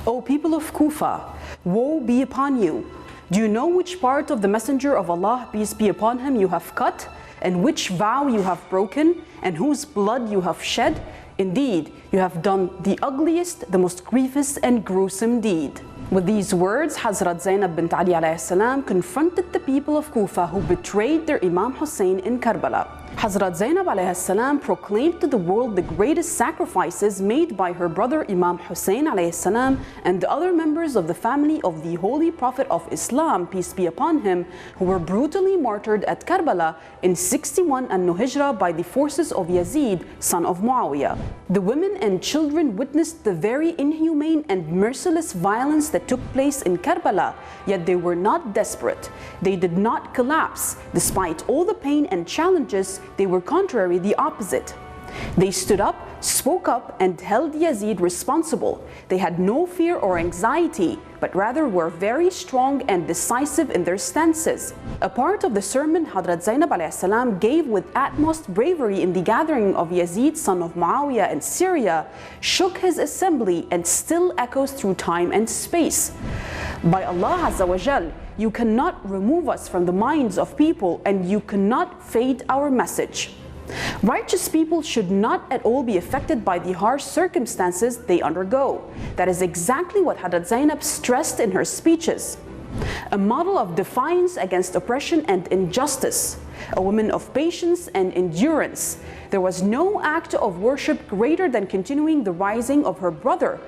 O people of Kufa, woe be upon you! Do you know which part of the Messenger of Allah, peace be upon him, you have cut, and which vow you have broken, and whose blood you have shed? Indeed, you have done the ugliest, the most grievous and gruesome deed. With these words, Hadhrat Zainab bint Ali alayhi salam confronted the people of Kufa who betrayed their Imam Hussein in Karbala. Hadhrat Zainab alayhi salam proclaimed to the world the greatest sacrifices made by her brother Imam Hussein alayhi salam and the other members of the family of the Holy Prophet of Islam, peace be upon him, who were brutally martyred at Karbala in 61 An-Hijra by the forces of Yazid, son of Muawiyah. The women and children witnessed the very inhumane and merciless violence that took place in Karbala, yet they were not desperate. They did not collapse. Despite all the pain and challenges, they were contrary, the opposite. They stood up, spoke up, and held Yazid responsible. They had no fear or anxiety, but rather were very strong and decisive in their stances. A part of the sermon Hadhrat Zainab alayhi salam gave with utmost bravery in the gathering of Yazid, son of Muawiyah in Syria, shook his assembly and still echoes through time and space. By Allah Azza wa Jal, you cannot remove us from the minds of people, and you cannot fade our message. Righteous people should not at all be affected by the harsh circumstances they undergo. That is exactly what Hadhrat Zainab stressed in her speeches. A model of defiance against oppression and injustice, a woman of patience and endurance. There was no act of worship greater than continuing the rising of her brother,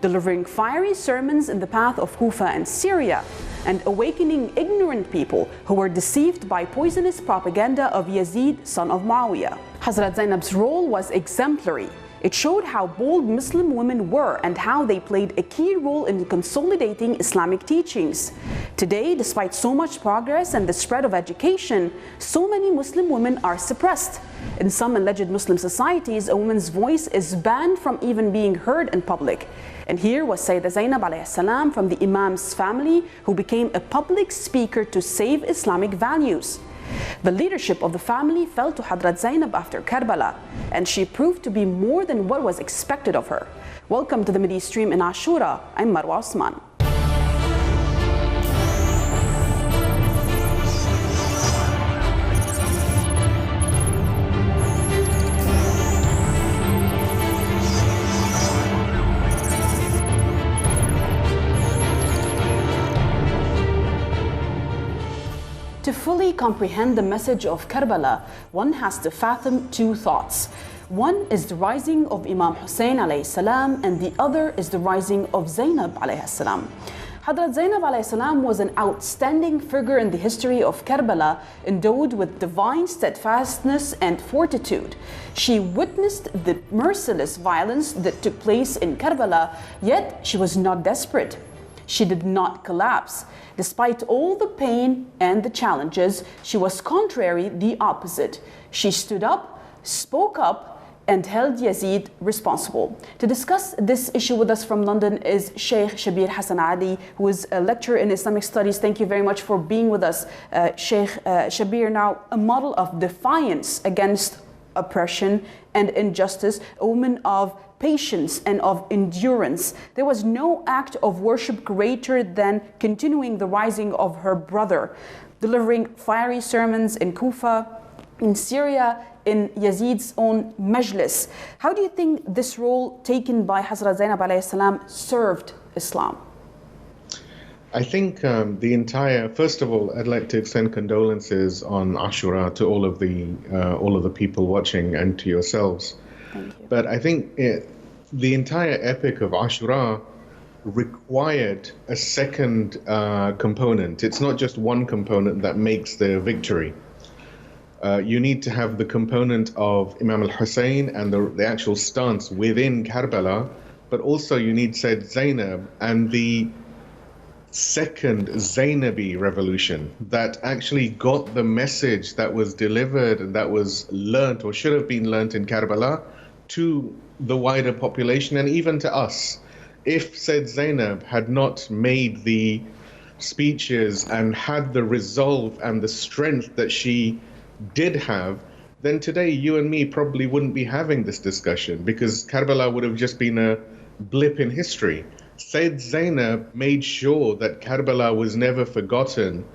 delivering fiery sermons in the path of Kufa and Syria, and awakening ignorant people who were deceived by poisonous propaganda of Yazid, son of Muawiyah. Hadhrat Zainab's role was exemplary. It showed how bold Muslim women were and how they played a key role in consolidating Islamic teachings. Today, despite so much progress and the spread of education, so many Muslim women are suppressed. In some alleged Muslim societies, a woman's voice is banned from even being heard in public. And here was Sayyidah Zainab alayhi salam from the Imam's family, who became a public speaker to save Islamic values. The leadership of the family fell to Hadhrat Zainab after Karbala, and she proved to be more than what was expected of her. Welcome to the Mideastream in Ashura. I'm Marwa Osman. To fully comprehend the message of Karbala, one has to fathom two thoughts. One is the rising of Imam Hussein alayhi salam, and the other is the rising of Zainab alayhi salam. Hadhrat Zainab alayhi salam was an outstanding figure in the history of Karbala, endowed with divine steadfastness and fortitude. She witnessed the merciless violence that took place in Karbala, yet she was not desperate. She did not collapse. Despite all the pain and the challenges, she was contrary, the opposite. She stood up, spoke up, and held Yazid responsible. To discuss this issue with us from London is Sheikh Shabir Hassan Ali, who is a lecturer in Islamic studies. Thank you very much for being with us, Sheikh Shabir. Now, a model of defiance against oppression and injustice, a woman of patience and of endurance. There was no act of worship greater than continuing the rising of her brother, delivering fiery sermons in Kufa, in Syria, in Yazid's own majlis. How do you think this role taken by Hadhrat Zainab alayhi salam served Islam? I think first of all, I'd like to extend condolences on Ashura to all of the people watching and to yourselves. Thank you. But I think the entire epic of Ashura required a second component. It's not just one component that makes the victory. You need to have the component of Imam al-Hussein and the actual stance within Karbala, but also you need Sayyidah Zainab and the second Zainabi revolution that actually got the message that was delivered and that was learnt or should have been learnt in Karbala to the wider population and even to us. If Sayyidah Zainab had not made the speeches and had the resolve and the strength that she did have, then today you and me probably wouldn't be having this discussion, because Karbala would have just been a blip in history. Sayyid Zainab made sure that Karbala was never forgotten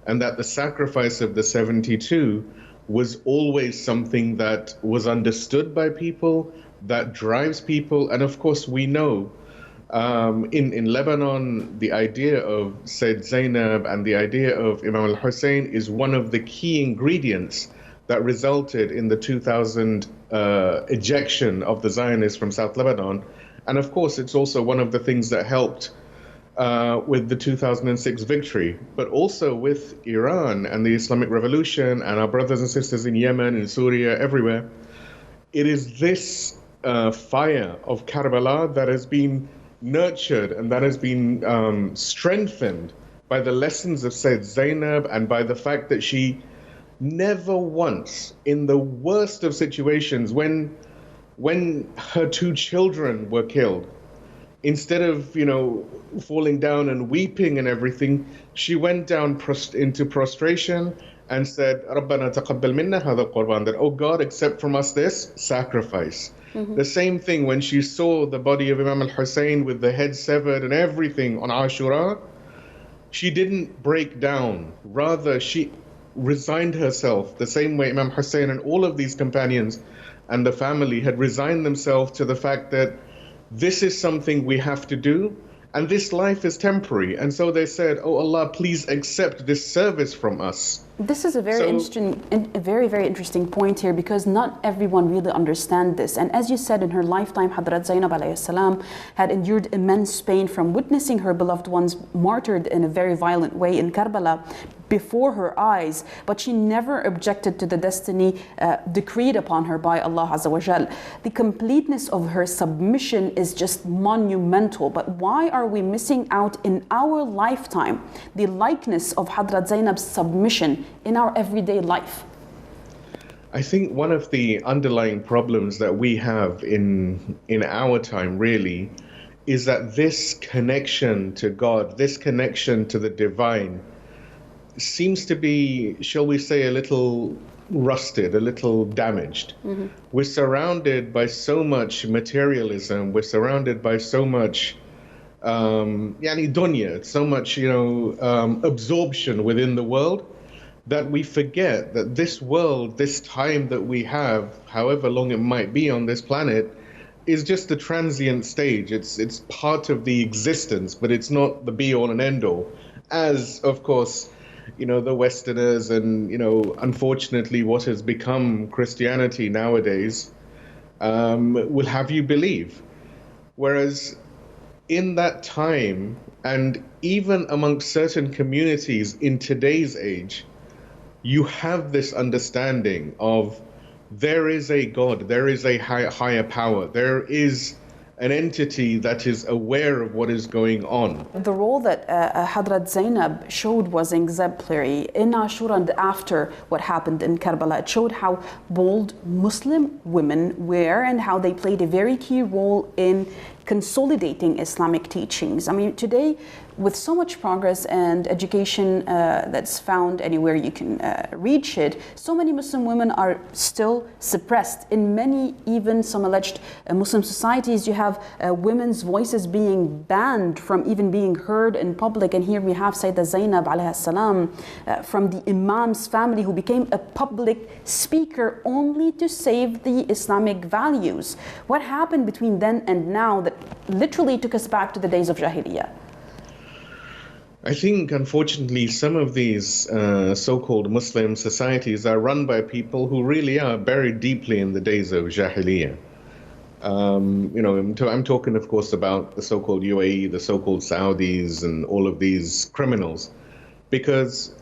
and that the sacrifice of the 72 was always something that was understood by people, that drives people. And of course, we know in Lebanon, the idea of Sayyid Zainab and the idea of Imam Hussein is one of the key ingredients that resulted in the 2000 ejection of the Zionists from South Lebanon. And of course, it's also one of the things that helped with the 2006 victory, but also with Iran and the Islamic Revolution and our brothers and sisters in Yemen, in Syria, everywhere. It is this fire of Karbala that has been nurtured and that has been strengthened by the lessons of Sayyid Zainab and by the fact that she never once, in the worst of situations, when her two children were killed, instead of, falling down and weeping and everything, she went down into prostration and said, "Rabbana taqabbal minna hadha al-qurban," that, "Oh God, accept from us this sacrifice." Mm-hmm. The same thing when she saw the body of Imam al-Hussein with the head severed and everything on Ashura, she didn't break down. Rather, she resigned herself the same way Imam Hussein and all of these companions and the family had resigned themselves to the fact that this is something we have to do, and this life is temporary. And so they said, "Oh Allah, please accept this service from us." This is a very interesting point here, because not everyone really understands this. And as you said, in her lifetime, Hadhrat Zainab alayhi salam had endured immense pain from witnessing her beloved ones martyred in a very violent way in Karbala before her eyes, but she never objected to the destiny decreed upon her by Allah Azza wa Jal. The completeness of her submission is just monumental. But why are we missing out in our lifetime the likeness of Hadhrat Zainab's submission in our everyday life? I think one of the underlying problems that we have in our time really is that this connection to God, this connection to the divine, seems to be, shall we say, a little rusted, a little damaged. Mm-hmm. We're surrounded by so much materialism, we're surrounded by so much dunya, so much absorption within the world, that we forget that this world, this time that we have, however long it might be on this planet, is just a transient stage. It's part of the existence, but it's not the be all and end all, as of course the Westerners and, unfortunately what has become Christianity nowadays will have you believe. Whereas in that time, and even amongst certain communities in today's age, you have this understanding of there is a God, there is a higher power, there is an entity that is aware of what is going on. The role that Hadhrat Zainab showed was exemplary in Ashura and after what happened in Karbala. It showed how bold Muslim women were and how they played a very key role in consolidating Islamic teachings. I mean, today, with so much progress and education that's found anywhere you can reach it, so many Muslim women are still suppressed. In many, even some alleged Muslim societies, you have women's voices being banned from even being heard in public. And here we have Sayyidah Zainab alayha salam from the Imam's family, who became a public speaker only to save the Islamic values. What happened between then and now that literally took us back to the days of Jahiliyyah? I think, unfortunately, some of these so-called Muslim societies are run by people who really are buried deeply in the days of Jahiliyyah. I'm talking, of course, about the so-called UAE, the so-called Saudis, and all of these criminals. Because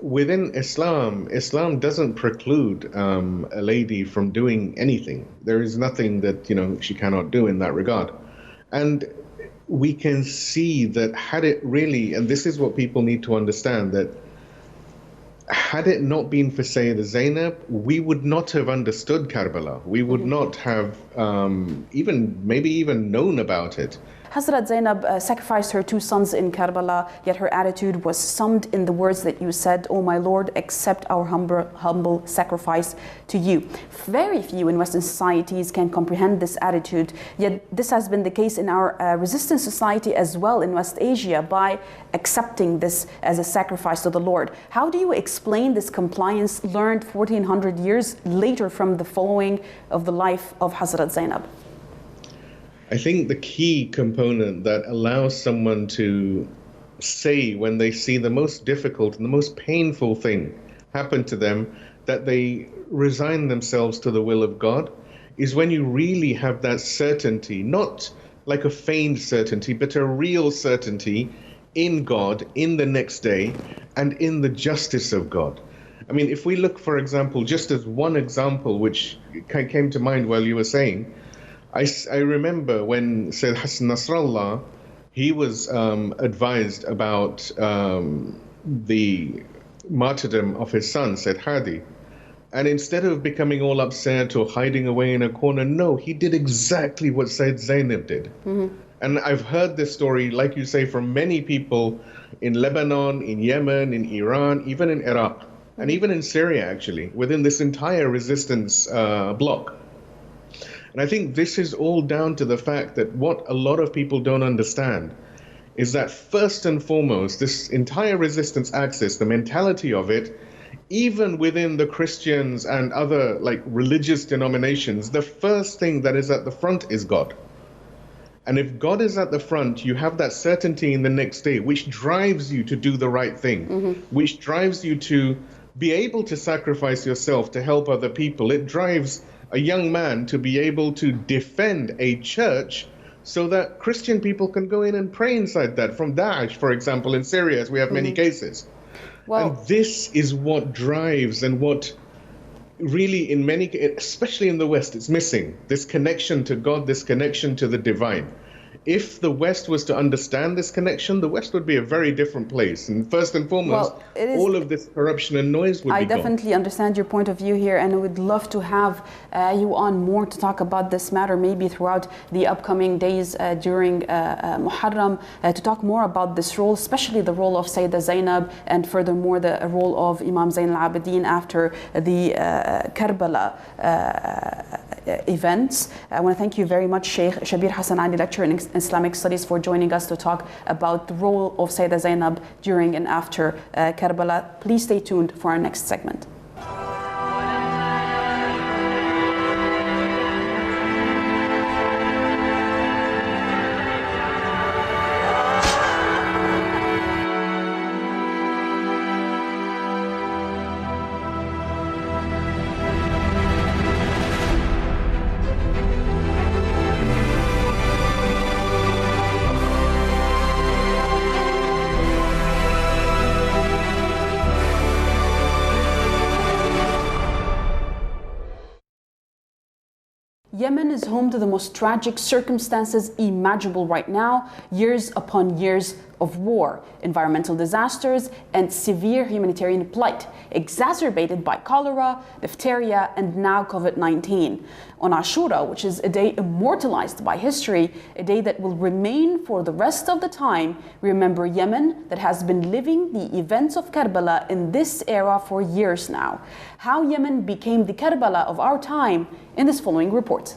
within Islam doesn't preclude a lady from doing anything. There is nothing that, she cannot do in that regard. And we can see that had it really, and this is what people need to understand, that had it not been for Sayyidah Zainab, we would not have understood Karbala. We would not have even known about it. Hadhrat Zainab sacrificed her two sons in Karbala, yet her attitude was summed in the words that you said, "Oh my Lord, accept our humble sacrifice to you." Very few in Western societies can comprehend this attitude, yet this has been the case in our resistant society as well in West Asia by accepting this as a sacrifice to the Lord. How do you explain this compliance learned 1400 years later from the following of the life of Hadhrat Zainab? I think the key component that allows someone to say when they see the most difficult and the most painful thing happen to them, that they resign themselves to the will of God, is when you really have that certainty, not like a feigned certainty, but a real certainty in God, in the next day, and in the justice of God. I mean, if we look, for example, just as one example which came to mind while you were saying, I remember when Sayyid Hassan Nasrallah, he was advised about the martyrdom of his son, Sayyid Hadi. And instead of becoming all upset or hiding away in a corner, no, he did exactly what Sayyid Zainab did. Mm-hmm. And I've heard this story, like you say, from many people in Lebanon, in Yemen, in Iran, even in Iraq, and even in Syria, actually, within this entire resistance bloc. And I think this is all down to the fact that what a lot of people don't understand is that first and foremost, this entire resistance axis, the mentality of it, even within the Christians and other like religious denominations, the first thing that is at the front is God. And if God is at the front, you have that certainty in the next day, which drives you to do the right thing, mm-hmm. which drives you to be able to sacrifice yourself to help other people. It drives a young man to be able to defend a church so that Christian people can go in and pray inside that. From Daesh, for example, in Syria, as we have many cases. Well, and this is what drives and what really in many, especially in the West, it's missing. This connection to God, this connection to the divine. If the West was to understand this connection, the West would be a very different place. And first and foremost, all of this corruption and noise would be gone. I definitely understand your point of view here, and I would love to have you on more to talk about this matter, maybe throughout the upcoming days during Muharram, to talk more about this role, especially the role of Sayyidah Zainab, and furthermore the role of Imam Zain al-Abidin after the Karbala events. I want to thank you very much, Sheikh Shabir Hassan Ali, lecturer in Islamic Studies, for joining us to talk about the role of Sayyidah Zainab during and after Karbala. Please stay tuned for our next segment. Yemen is home to the most tragic circumstances imaginable right now, years upon years of war, environmental disasters, and severe humanitarian plight, exacerbated by cholera, diphtheria, and now COVID-19. On Ashura, which is a day immortalized by history, a day that will remain for the rest of the time, remember Yemen that has been living the events of Karbala in this era for years now. How Yemen became the Karbala of our time in this following report.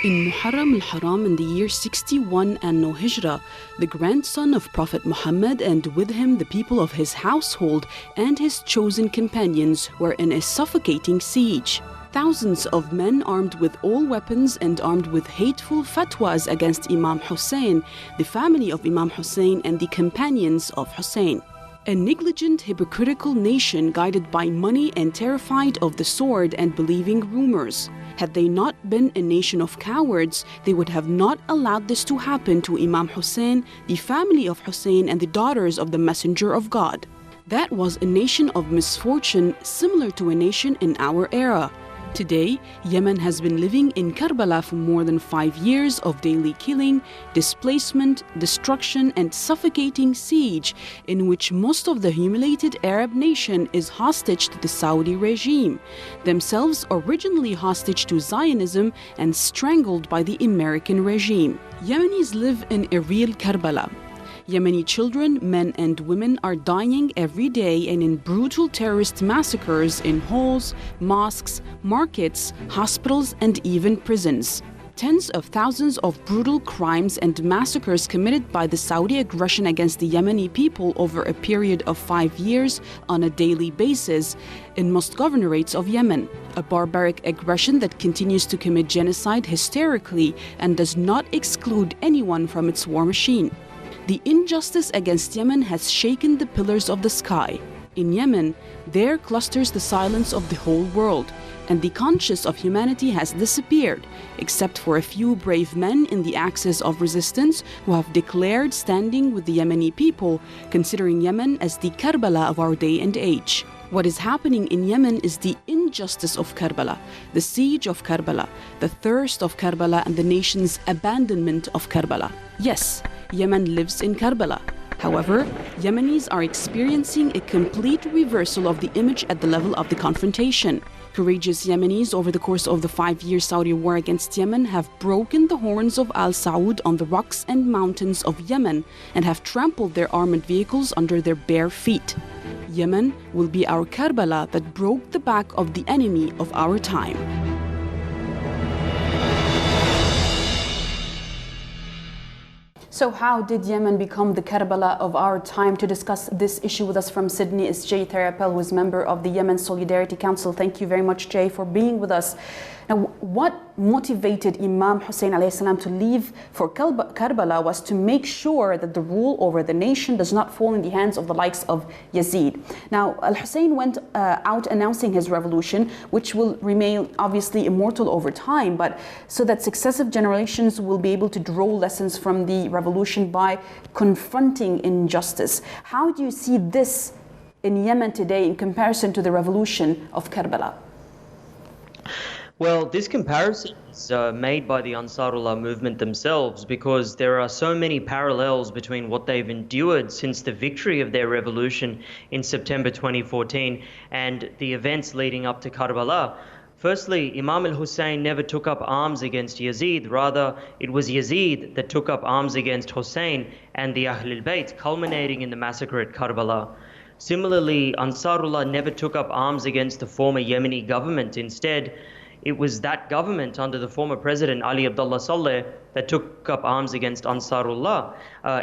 In Muharram al-Haram in the year 61 Anno Hijra, the grandson of Prophet Muhammad and with him the people of his household and his chosen companions were in a suffocating siege. Thousands of men armed with all weapons and armed with hateful fatwas against Imam Hussein, the family of Imam Hussein and the companions of Hussein. A negligent, hypocritical nation guided by money and terrified of the sword and believing rumors. Had they not been a nation of cowards, they would have not allowed this to happen to Imam Hussein, the family of Hussein, and the daughters of the Messenger of God. That was a nation of misfortune similar to a nation in our era. Today, Yemen has been living in Karbala for more than 5 years of daily killing, displacement, destruction, and suffocating siege, in which most of the humiliated Arab nation is hostage to the Saudi regime, themselves originally hostage to Zionism and strangled by the American regime. Yemenis live in a real Karbala. Yemeni children, men and women are dying every day and in brutal terrorist massacres in halls, mosques, markets, hospitals, and even prisons. Tens of thousands of brutal crimes and massacres committed by the Saudi aggression against the Yemeni people over a period of 5 years on a daily basis in most governorates of Yemen. A barbaric aggression that continues to commit genocide hysterically and does not exclude anyone from its war machine. The injustice against Yemen has shaken the pillars of the sky. In Yemen, there clusters the silence of the whole world, and the conscience of humanity has disappeared, except for a few brave men in the axis of resistance who have declared standing with the Yemeni people, considering Yemen as the Karbala of our day and age. What is happening in Yemen is the injustice of Karbala, the siege of Karbala, the thirst of Karbala, and the nation's abandonment of Karbala. Yes, Yemen lives in Karbala. However, Yemenis are experiencing a complete reversal of the image at the level of the confrontation. Courageous Yemenis over the course of the 5-year Saudi war against Yemen have broken the horns of Al Saud on the rocks and mountains of Yemen and have trampled their armored vehicles under their bare feet. Yemen will be our Karbala that broke the back of the enemy of our time. So how did Yemen become the Karbala of our time? To discuss this issue with us from Sydney is Jay Therapel, who is member of the Yemen Solidarity Council. Thank you very much, Jay, for being with us. Now, what motivated Imam Hussein alayhi salam to leave for Karbala was to make sure that the rule over the nation does not fall in the hands of the likes of Yazid. Now, Al-Hussein went out announcing his revolution, which will remain obviously immortal over time, but so that successive generations will be able to draw lessons from the revolution by confronting injustice. How do you see this in Yemen today in comparison to the revolution of Karbala? Well, this comparison is made by the Ansarullah movement themselves, because there are so many parallels between what they've endured since the victory of their revolution in September 2014 and the events leading up to Karbala. Firstly, Imam al-Hussein never took up arms against Yazid. Rather, it was Yazid that took up arms against Hussein and the Ahl al-Bayt, culminating in the massacre at Karbala. Similarly, Ansarullah never took up arms against the former Yemeni government. Instead, it was that government under the former president, Ali Abdullah Saleh, that took up arms against Ansarullah.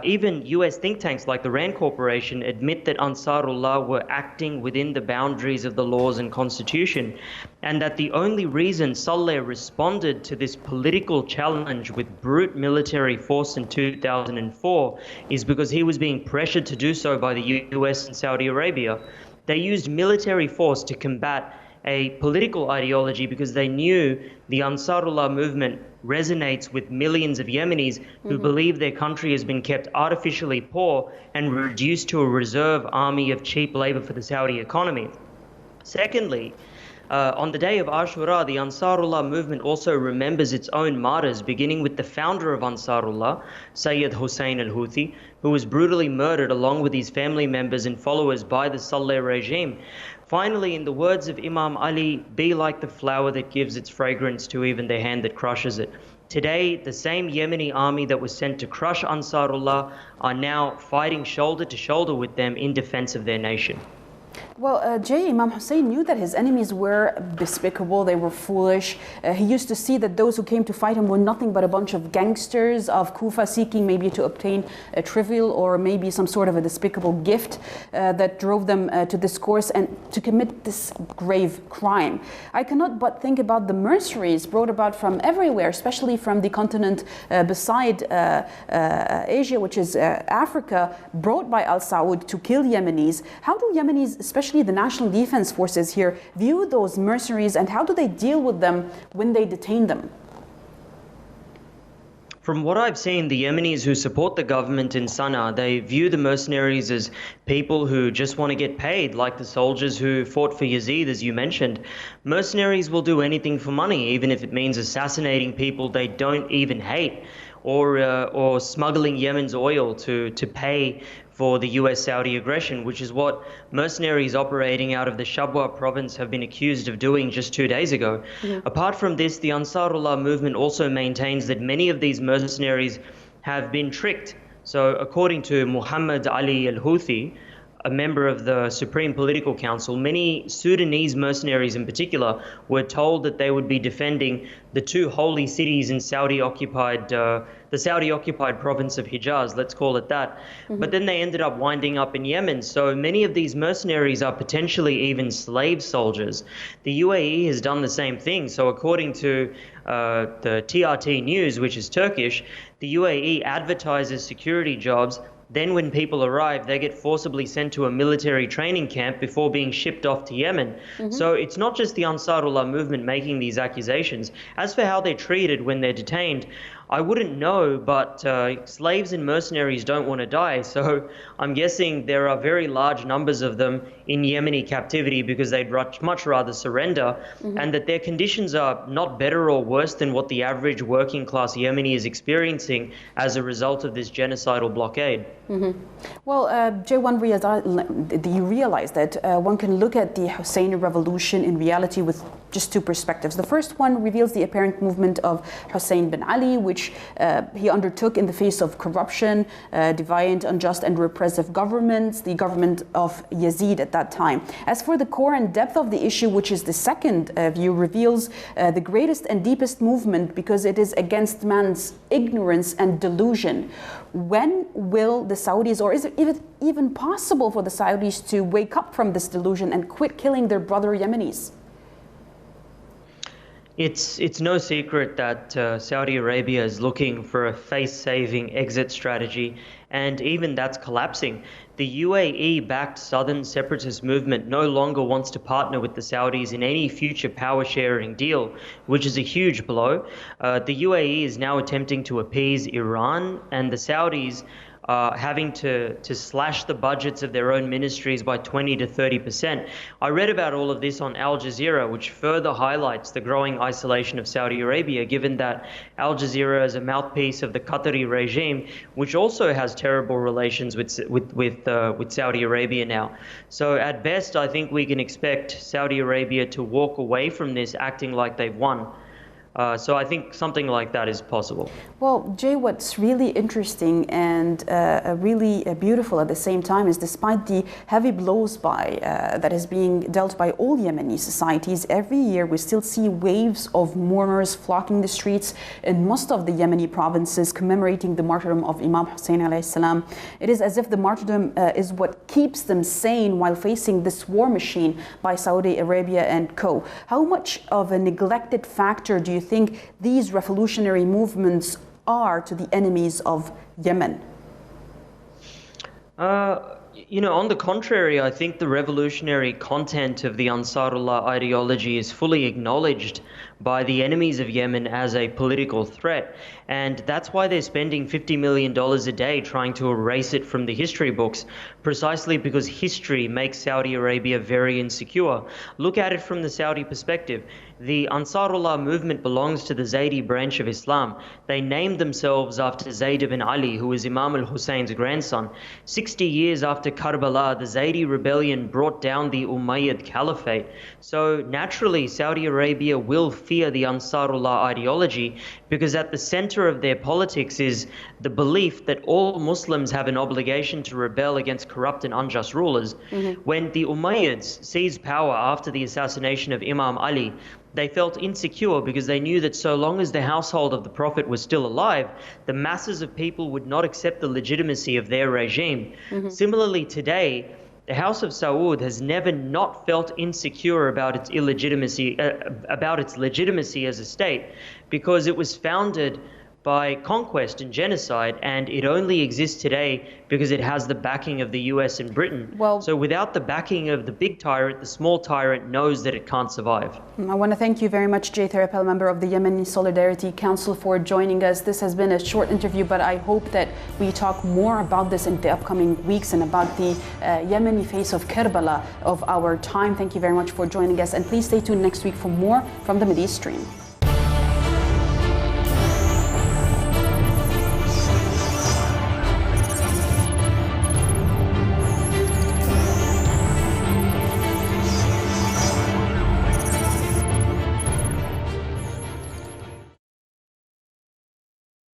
Even US think tanks like the RAND Corporation admit that Ansarullah were acting within the boundaries of the laws and constitution, and that the only reason Saleh responded to this political challenge with brute military force in 2004 is because he was being pressured to do so by the US and Saudi Arabia. They used military force to combat a political ideology because they knew the Ansarullah movement resonates with millions of Yemenis who believe their country has been kept artificially poor and reduced to a reserve army of cheap labor for the Saudi economy. Secondly, on the day of Ashura, the Ansarullah movement also remembers its own martyrs, beginning with the founder of Ansarullah, Sayyid Hussein al-Houthi, who was brutally murdered along with his family members and followers by the Saleh regime. Finally, in the words of Imam Ali, be like the flower that gives its fragrance to even the hand that crushes it. Today, the same Yemeni army that was sent to crush Ansarullah are now fighting shoulder to shoulder with them in defense of their nation. Well, Jay, Imam Hussein knew that his enemies were despicable, they were foolish. He used to see that those who came to fight him were nothing but a bunch of gangsters of Kufa seeking maybe to obtain a trivial or maybe some sort of a despicable gift that drove them to this course and to commit this grave crime. I cannot but think about the mercenaries brought about from everywhere, especially from the continent beside Asia, which is Africa, brought by Al Saud to kill Yemenis. How do Yemenis, especially the national defense forces here, view those mercenaries, and how do they deal with them when they detain them? From what I've seen, the Yemenis who support the government in Sana'a, they view the mercenaries as people who just want to get paid, like the soldiers who fought for Yazid, as you mentioned. Mercenaries will do anything for money, even if it means assassinating people they don't even hate, or smuggling Yemen's oil to pay for the US-Saudi aggression, which is what mercenaries operating out of the Shabwa province have been accused of doing just 2 days ago. Apart from this, the Ansarullah movement also maintains that many of these mercenaries have been tricked. So according to Muhammad Ali al-Houthi, a member of the Supreme Political Council, many Sudanese mercenaries in particular were told that they would be defending the two holy cities in the Saudi-occupied province of Hijaz, let's call it that. But then they ended up winding up in Yemen. So many of these mercenaries are potentially even slave soldiers. The UAE has done the same thing. So according to the TRT News, which is Turkish, the UAE advertises security jobs. Then when people arrive, they get forcibly sent to a military training camp before being shipped off to Yemen. So it's not just the Ansarullah movement making these accusations. As for how they're treated when they're detained, I wouldn't know, but slaves and mercenaries don't want to die. So I'm guessing there are very large numbers of them in Yemeni captivity because they'd much rather surrender, and that their conditions are not better or worse than what the average working class Yemeni is experiencing as a result of this genocidal blockade. Well, J1, do you realize that one can look at the Husseini revolution in reality with just two perspectives? The first one reveals the apparent movement of Hussein bin Ali, which he undertook in the face of corruption, defiant, unjust and repressive governments, the government of Yazid at that time. As for the core and depth of the issue, which is the second view, reveals the greatest and deepest movement because it is against man's ignorance and delusion. When will the Saudis, or is it even possible for the Saudis to wake up from this delusion and quit killing their brother Yemenis? It's no secret that Saudi Arabia is looking for a face-saving exit strategy, and even that's collapsing. The UAE-backed southern separatist movement no longer wants to partner with the Saudis in any future power-sharing deal, which is a huge blow. The UAE is now attempting to appease Iran, and the Saudis having to slash the budgets of their own ministries by 20 to 30%. I read about all of this on Al Jazeera, which further highlights the growing isolation of Saudi Arabia, given that Al Jazeera is a mouthpiece of the Qatari regime, which also has terrible relations with Saudi Arabia now. So at best, I think we can expect Saudi Arabia to walk away from this acting like they've won. So I think something like that is possible. Well, Jay, what's really interesting and really beautiful at the same time is despite the heavy blows that is being dealt by all Yemeni societies, every year we still see waves of mourners flocking the streets in most of the Yemeni provinces commemorating the martyrdom of Imam Hussein alayhi salam. It is as if the martyrdom is what keeps them sane while facing this war machine by Saudi Arabia and co. How much of a neglected factor do you think these revolutionary movements are to the enemies of Yemen? On the contrary, I think the revolutionary content of the Ansarullah ideology is fully acknowledged by the enemies of Yemen as a political threat. And that's why they're spending $50 million a day trying to erase it from the history books, precisely because history makes Saudi Arabia very insecure. Look at it from the Saudi perspective. The Ansarullah movement belongs to the Zaydi branch of Islam. They named themselves after Zayd ibn Ali, who was Imam Hussein's grandson. 60 years after Karbala, the Zaydi rebellion brought down the Umayyad Caliphate. So naturally, Saudi Arabia will fear the Ansarullah ideology because at the center of their politics is the belief that all Muslims have an obligation to rebel against corrupt and unjust rulers. When the Umayyads seized power after the assassination of Imam Ali, they felt insecure because they knew that so long as the household of the Prophet was still alive, the masses of people would not accept the legitimacy of their regime. Similarly, today, the House of Saud has never not felt insecure about its legitimacy as a state, because it was founded by conquest and genocide, and it only exists today because it has the backing of the US and Britain. Well, so without the backing of the big tyrant, the small tyrant knows that it can't survive. I want to thank you very much, Jay Therapel, member of the Yemeni Solidarity Council, for joining us. This has been a short interview, but I hope that we talk more about this in the upcoming weeks and about the Yemeni face of Karbala of our time. Thank you very much for joining us, and please stay tuned next week for more from the Mideastream.